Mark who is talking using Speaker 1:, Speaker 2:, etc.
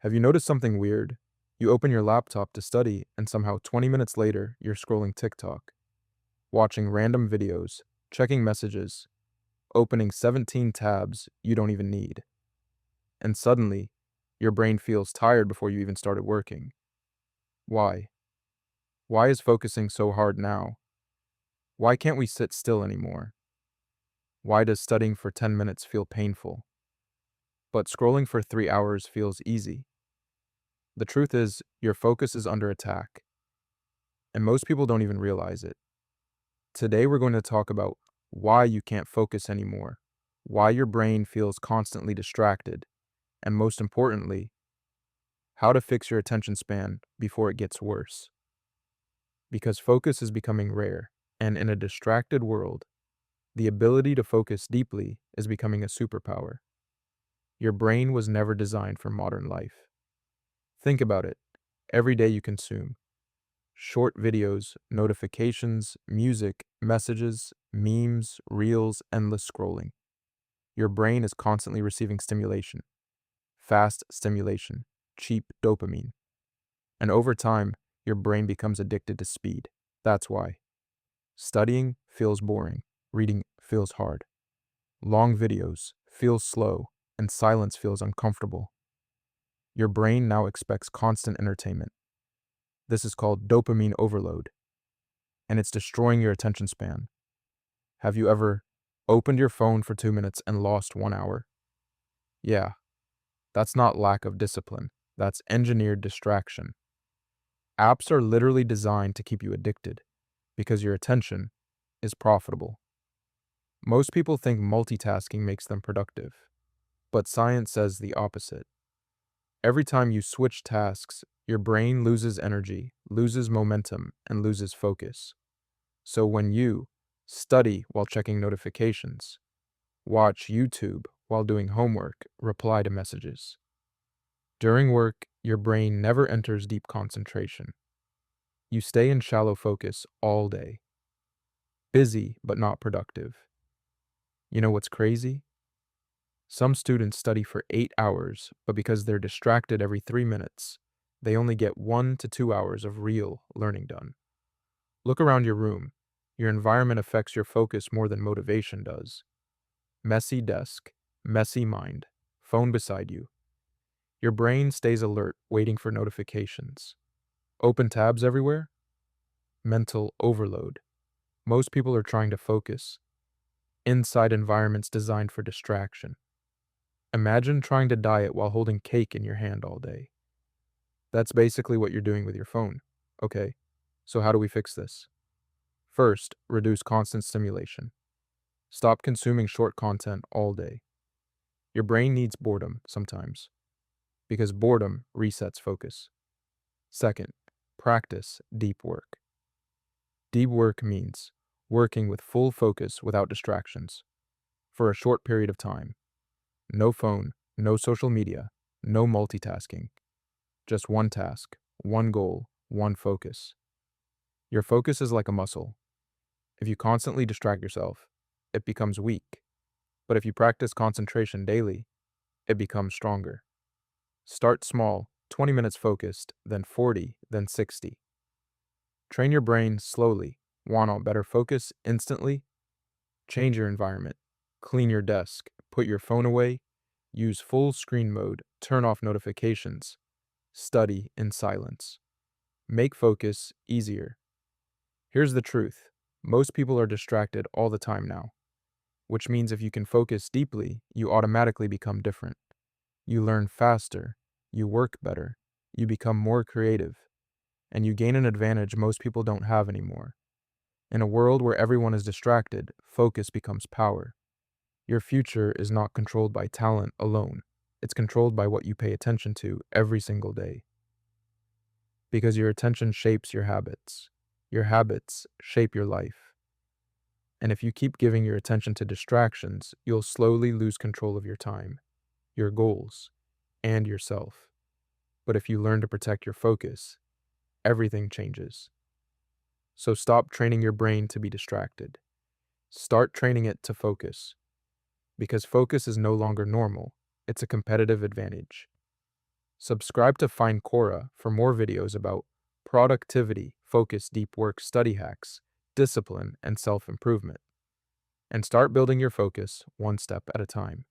Speaker 1: Have you noticed something weird? You open your laptop to study, and somehow 20 minutes later, you're scrolling TikTok, watching random videos, checking messages, opening 17 tabs you don't even need. And suddenly, your brain feels tired before you even started working. Why? Why is focusing so hard now? Why can't we sit still anymore? Why does studying for 10 minutes feel painful, but scrolling for 3 hours feels easy? The truth is, your focus is under attack, and most people don't even realize it. Today, we're going to talk about why you can't focus anymore, why your brain feels constantly distracted, and most importantly, how to fix your attention span before it gets worse. Because focus is becoming rare, and in a distracted world, the ability to focus deeply is becoming a superpower. Your brain was never designed for modern life. Think about it. Every day you consume short videos, notifications, music, messages, memes, reels, endless scrolling. Your brain is constantly receiving stimulation, fast stimulation, cheap dopamine. And over time, your brain becomes addicted to speed. That's why. Studying feels boring, reading feels hard, long videos feel slow, and silence feels uncomfortable. Your brain now expects constant entertainment. This is called dopamine overload, and it's destroying your attention span. Have you ever opened your phone for 2 minutes and lost 1 hour? Yeah, that's not lack of discipline. That's engineered distraction. Apps are literally designed to keep you addicted because your attention is profitable. Most people think multitasking makes them productive, but science says the opposite. Every time you switch tasks, your brain loses energy, loses momentum, and loses focus. So when you study while checking notifications, watch YouTube while doing homework, reply to messages. During work, your brain never enters deep concentration. You stay in shallow focus all day, busy but not productive. You know what's crazy? Some students study for 8 hours, but because they're distracted every 3 minutes, they only get 1 to 2 hours of real learning done. Look around your room. Your environment affects your focus more than motivation does. Messy desk, messy mind, phone beside you. Your brain stays alert, waiting for notifications. Open tabs everywhere? Mental overload. Most people are trying to focus. Inside environments designed for distraction. Imagine trying to diet while holding cake in your hand all day. That's basically what you're doing with your phone. Okay, so how do we fix this? First, reduce constant stimulation. Stop consuming short content all day. Your brain needs boredom sometimes, because boredom resets focus. Second, practice deep work. Deep work means working with full focus without distractions for a short period of time. No phone, no social media, no multitasking. Just one task, one goal, one focus. Your focus is like a muscle. If you constantly distract yourself, it becomes weak. But if you practice concentration daily, it becomes stronger. Start small, 20 minutes focused, then 40, then 60. Train your brain slowly. Want better focus instantly? Change your environment. Clean your desk. Put your phone away. Use full screen mode. Turn off notifications. Study in silence. Make focus easier. Here's the truth. Most people are distracted all the time now, which means if you can focus deeply, you automatically become different. You learn faster. You work better. You become more creative. And you gain an advantage most people don't have anymore. In a world where everyone is distracted, focus becomes power. Your future is not controlled by talent alone. It's controlled by what you pay attention to every single day. Because your attention shapes your habits. Your habits shape your life. And if you keep giving your attention to distractions, you'll slowly lose control of your time, your goals, and yourself. But if you learn to protect your focus, everything changes. So stop training your brain to be distracted. Start training it to focus. Because focus is no longer normal, it's a competitive advantage. Subscribe to Fynqora for more videos about productivity, focus, deep work, study hacks, discipline, and self-improvement. And start building your focus one step at a time.